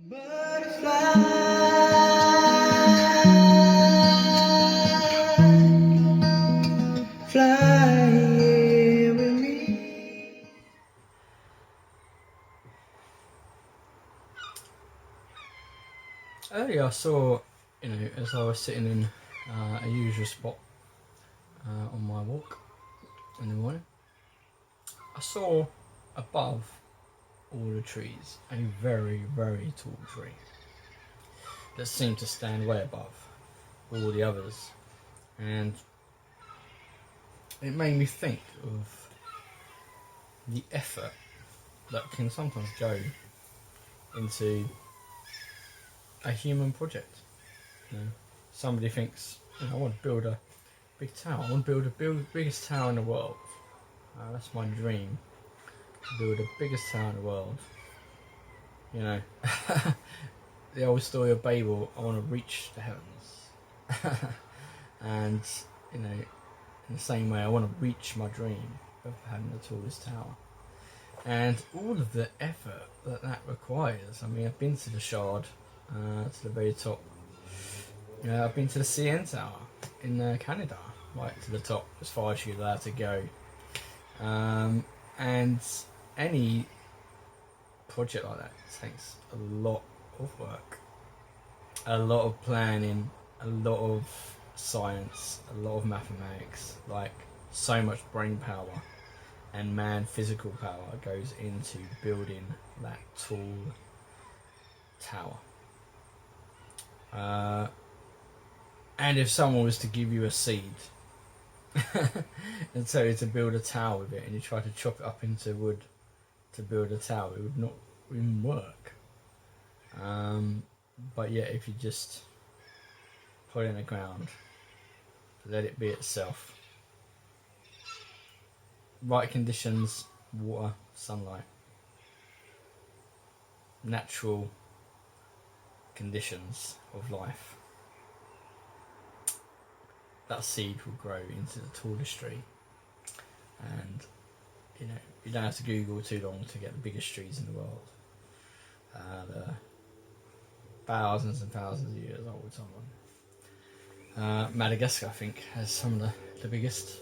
Butterfly, fly here with me. Earlier I saw, as I was sitting in a usual spot on my walk in the morning, I saw above all the trees a very, very tall tree that seemed to stand way above all the others, and it made me think of the effort that can sometimes go into a human project. Somebody thinks, I want to build a big tower. I want to build the biggest tower in the world. That's my dream. To build the biggest tower in the world. The old story of Babel. I want to reach the heavens. And in the same way, I want to reach my dream of having the tallest tower. And all of the effort that requires. I mean, I've been to the Shard, to the very top. I've been to the CN Tower in Canada, right to the top, as far as you're allowed to go. And any project like that takes a lot of work, a lot of planning, a lot of science, a lot of mathematics, like so much brain power and physical power goes into building that tall tower. And if someone was to give you a seed and tell you to build a tower with it, and you try to chop it up into wood to build a tower, it would not even work. But yet, if you just put it in the ground, let it be itself, right conditions, water, sunlight, natural conditions of life, that seed will grow into the tallest tree. And you don't have to Google too long to get the biggest trees in the world. They're thousands and thousands of years old. Madagascar, I think, has some of the biggest.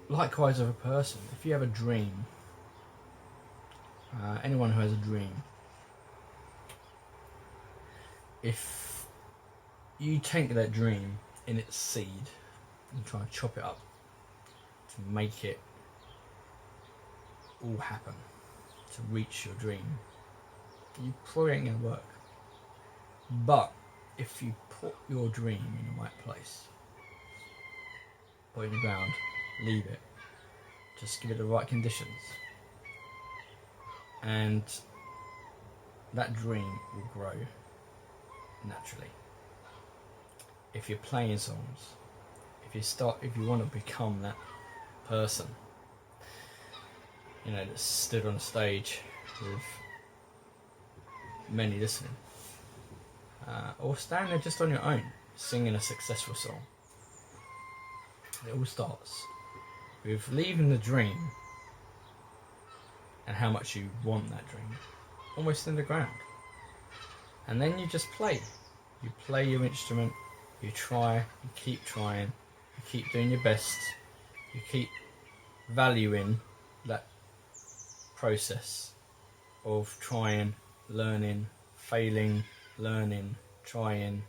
Likewise, of a person, if you have a dream, anyone who has a dream, if you take that dream in its seed and try and chop it up to make it all happen, to reach your dream, you probably ain't going to work. But if you put your dream in the right place, put it in the ground, leave it, just give it the right conditions, and that dream will grow naturally. If you're playing songs, if you want to become that person, that stood on a stage with many listening, or stand there just on your own, singing a successful song. It all starts with leaving the dream and how much you want that dream almost in the ground. And then you just play. You play your instrument, you try, you keep trying, you keep doing your best, you keep valuing that process of trying, learning, failing, learning, trying,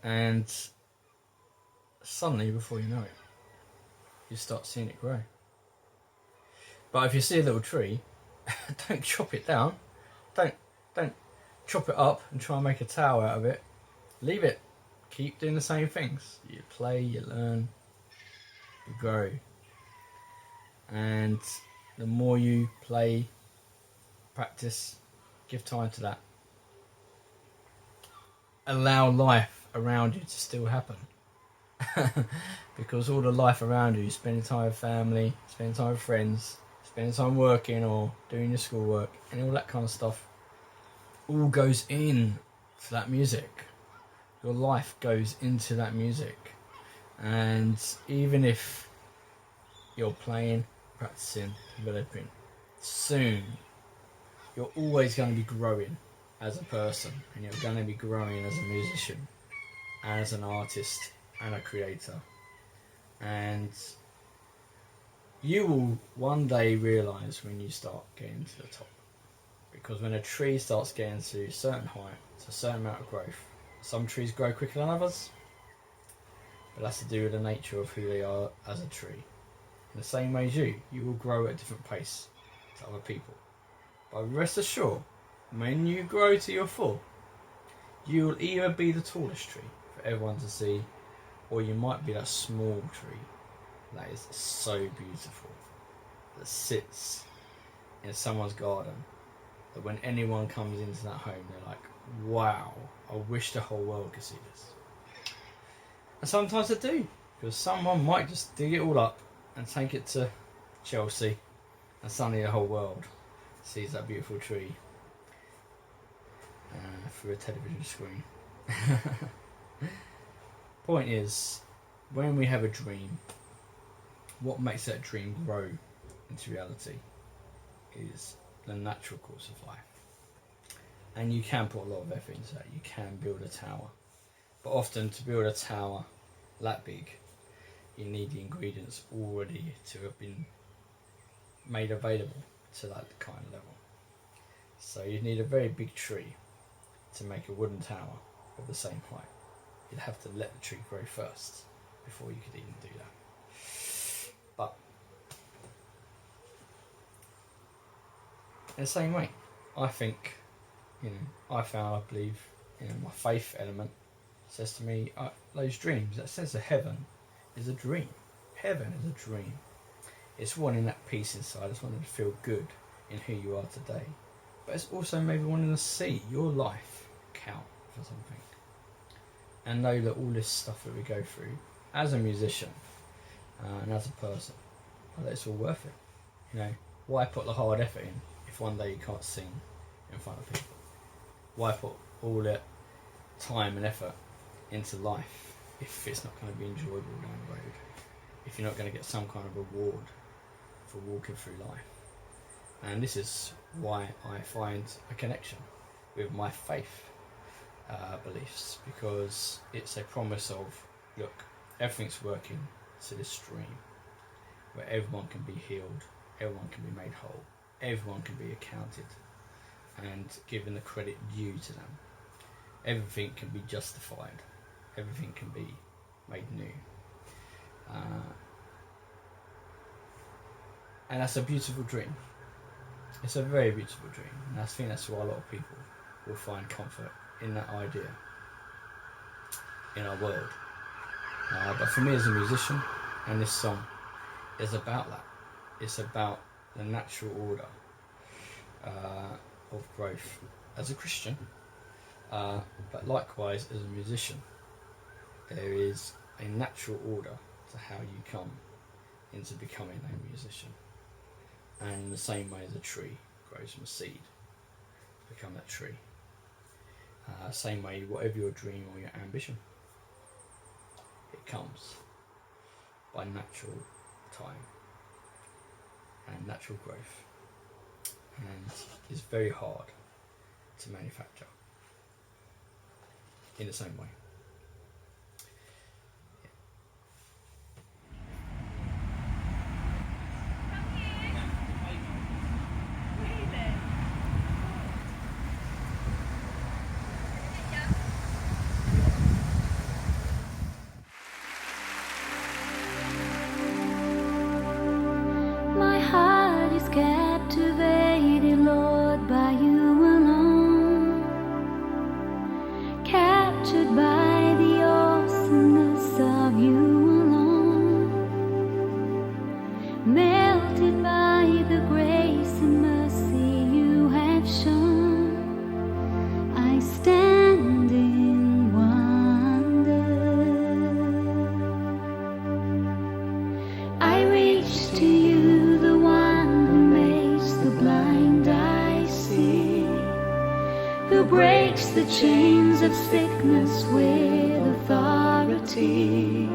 and suddenly, before you know it, you start seeing it grow. But if you see a little tree, don't chop it down, don't chop it up and try and make a tower out of it. Leave it. Keep doing the same things. You play, you learn, you grow. And the more you play, practice, give time to that, allow life around you to still happen. Because all the life around you, spending time with family, spending time with friends, spending time working or doing your schoolwork, and all that kind of stuff, all goes in to that music. Your life goes into that music. And even if you're playing, practicing, developing, soon you're always going to be growing as a person, and you're going to be growing as a musician, and as an artist, and a creator. And you will one day realise when you start getting to the top. Because when a tree starts getting to a certain height, to a certain amount of growth, some trees grow quicker than others, but that's to do with the nature of who they are as a tree. In the same way as you will grow at a different pace to other people. But rest assured, when you grow to your full, you will either be the tallest tree for everyone to see, or you might be that small tree that is so beautiful, that sits in someone's garden, that when anyone comes into that home, they're like, wow, I wish the whole world could see this. And sometimes they do, because someone might just dig it all up and take it to Chelsea, and suddenly the whole world sees that beautiful tree through a television screen. Point is, when we have a dream, what makes that dream grow into reality is the natural course of life. And you can put a lot of effort into that. You can build a tower. But often to build a tower that big, you need the ingredients already to have been made available to that kind of level. So you need a very big tree to make a wooden tower of the same height. You'd have to let the tree grow first before you could even do that. But in the same way, I think, I believe, my faith element says to me, those dreams, that sense of heaven is a dream. Heaven is a dream. It's wanting that peace inside, it's wanting to feel good in who you are today. But it's also maybe wanting to see your life count for something. And know that all this stuff that we go through, as a musician and as a person, that it's all worth it. Why put the hard effort in if one day you can't sing in front of people? Why put all that time and effort into life if it's not going to be enjoyable down the road? If you're not going to get some kind of reward for walking through life? And this is why I find a connection with my faith beliefs, because it's a promise of, look, everything's working to this stream where everyone can be healed, everyone can be made whole, everyone can be accounted and given the credit due to them. Everything can be justified, everything can be made new. And that's a beautiful dream. It's a very beautiful dream, and I think that's why a lot of people will find comfort in that idea in our world. But for me as a musician, and this song is about that. It's about the natural order of growth as a Christian, but likewise as a musician. There is a natural order to how you come into becoming a musician. And in the same way as a tree grows from a seed to become that tree, same way, whatever your dream or your ambition, it comes by natural time and natural growth, and is very hard to manufacture in the same way. Captivated, Lord, by you alone, captured by the awesomeness of you alone, melted by the grace and mercy you have shown. I stand in wonder. I reach to you, the one the blind I see, who breaks the chains of sickness with authority,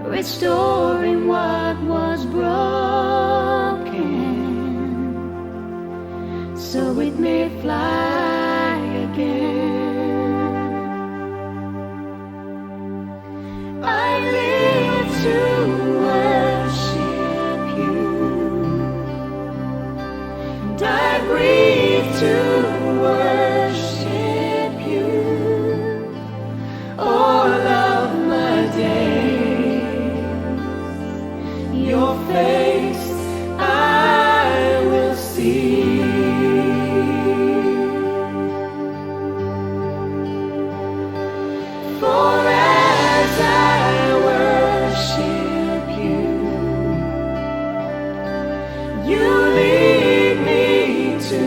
restoring what was broken, so it may fly again. I live to worship you, and I breathe to worship you. All of my days, your face I will see. For as I worship you, you lead me to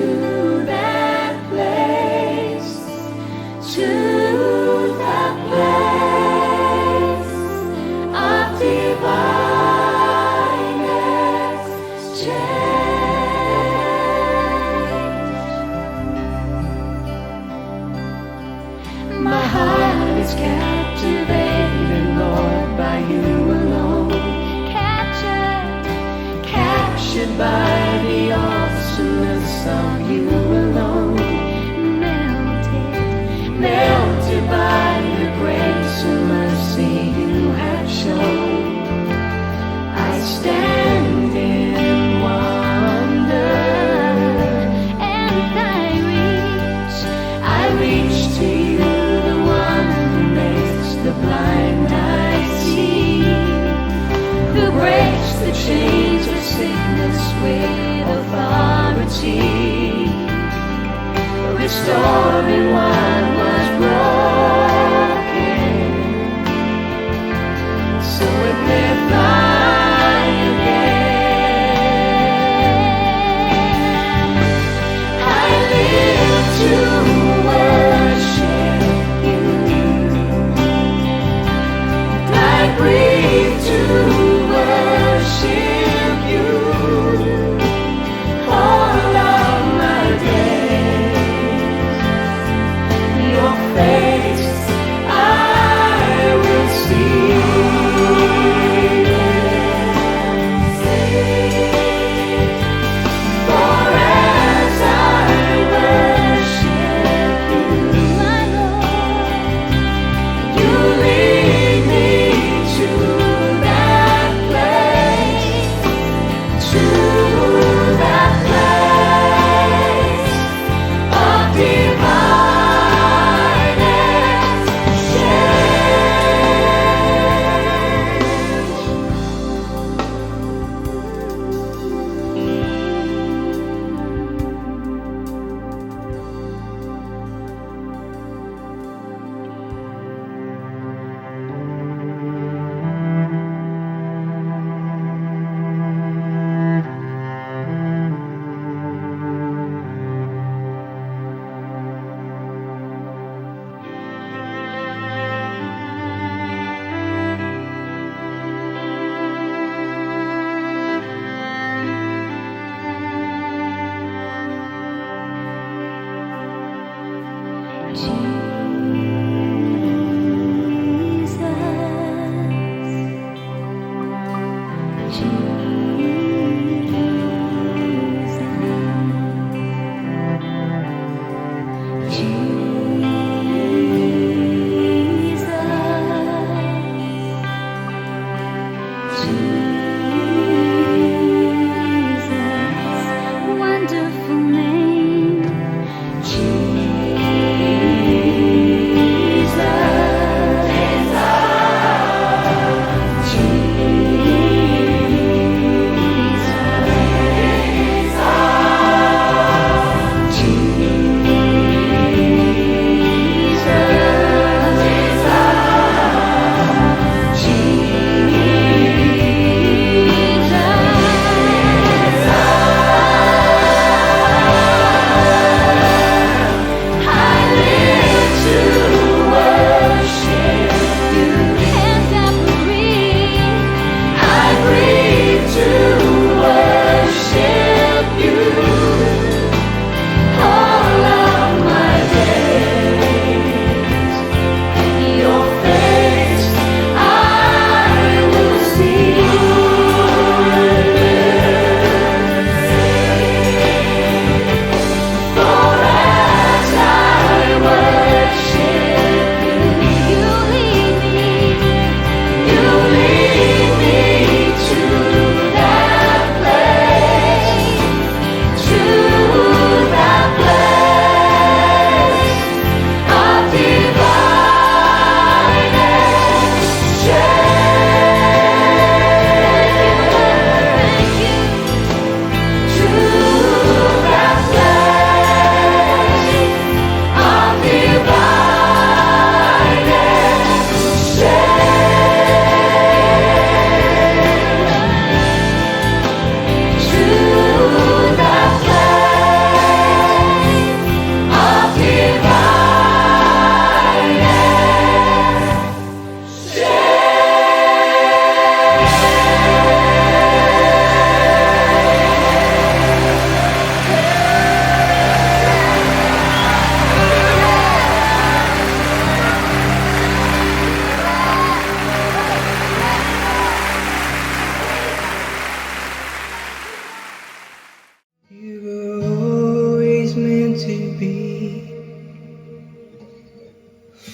that place, to that place of divine exchange. My heart is captivated, Lord, by you alone. Captured by the awesomeness of you alone. Melted by the grace and mercy you have shown. I stand in wonder, and I reach to you, the one who makes the blind eye see, who breaks the chains of sickness with authority, restoring what was broken, so it may fly again. I live to worship you, and I breathe to worship you. All of my days,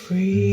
free.